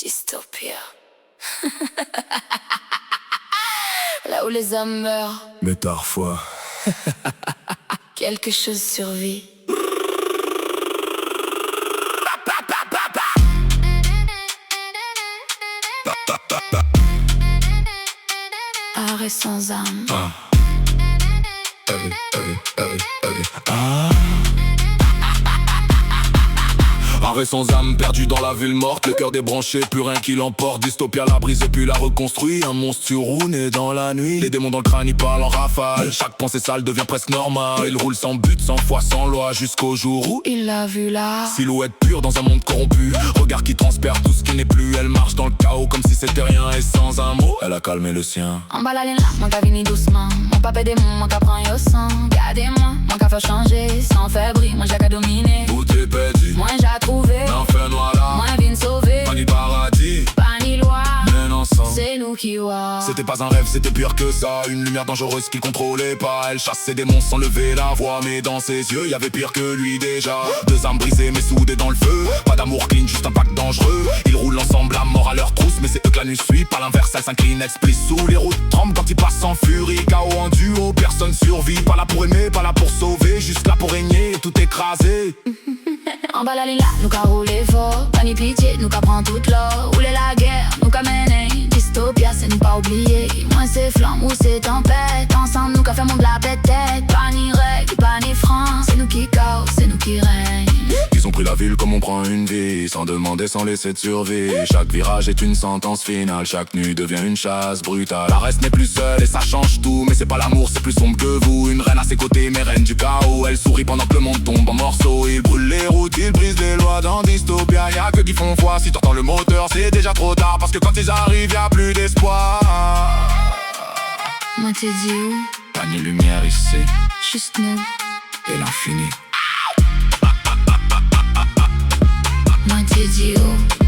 Dystopia. Là où les hommes meurent, mais parfois quelque chose survit. Arrêt sans âme. Arrêt sans âme, perdu dans la ville morte. Le cœur débranché, plus rien qui l'emporte. Dystopia l'a brisé puis l'a reconstruit. Un monstre né dans la nuit. Les démons dans le crâne, ils parlent en rafale. Chaque pensée sale devient presque normale. Il roule sans but, sans foi, sans loi. Jusqu'au jour où il l'a vu là. silhouette pure dans un monde corrompu. Regard qui transperce tout ce qui n'est plus. Elle marche dans le chaos comme si c'était rien. Et sans un mot, elle a calmé le sien. En bas la ligne là, mon cas vini doucement. Mon papa des mots, mon cas prend yo sang. Gardez-moi, mon cas fait changer. Sans fébrile, moi j'ai qu'à dominer. Où t'es pédi, Moi j'ai trouvé. l'enfer noir là. Moi viens sauver. Pas ni paradis, Pas ni loi. mais ensemble. C'est nous qui voit. C'était pas un rêve, c'était pire que ça. Une lumière dangereuse qu'il contrôlait pas. Elle chasse ses démons sans lever la voix. Mais dans ses yeux, y'avait pire que lui déjà. Deux âmes brisées mais soudées dans le feu. Pas d'amour clean, juste un pacte dangereux. Ils roulent ensemble à mort à leur trousse. Mais c'est eux que la nuit suit, pas l'inverse, elle s'incline, explique sous les routes tremblent quand ils passent en furie. Chaos en duo, personne survit. Pas là pour aimer, pas là pour sauver. Juste là pour régner, tout écrasé. En bas la ligne là, nous qu'a roulé fort. Pas ni pitié, nous qu'a prend toute l'or. Rouler la guerre, nous qu'a mené. Dystopia, c'est ne pas oublier. Moins c'est flammes ou c'est tempête. Ensemble, nous qu'a fait mon de la tête. Pas ni règle, pas ni France. C'est nous qui causent, c'est nous qui règne. Ils ont pris la ville comme on prend une vie. Sans demander, sans laisser de survie. Chaque virage est une sentence finale. Chaque nuit devient une chasse brutale. La reste n'est plus seule et ça change tout. Mais c'est pas l'amour, c'est plus sombre que vous. Une reine à ses côtés, mais reine du chaos. Elle sourit pendant que le monde tombe en morceaux. Il brûle les routes, il brise les lois. Dans Dystopia, y'a que qui font foi. Si t'entends le moteur, c'est déjà trop tard. Parce que quand ils arrivent, y'a plus d'espoir. Moi t'es dit où? Pas ni lumière ici, Juste nous. et l'infini. Moi t'es dit où?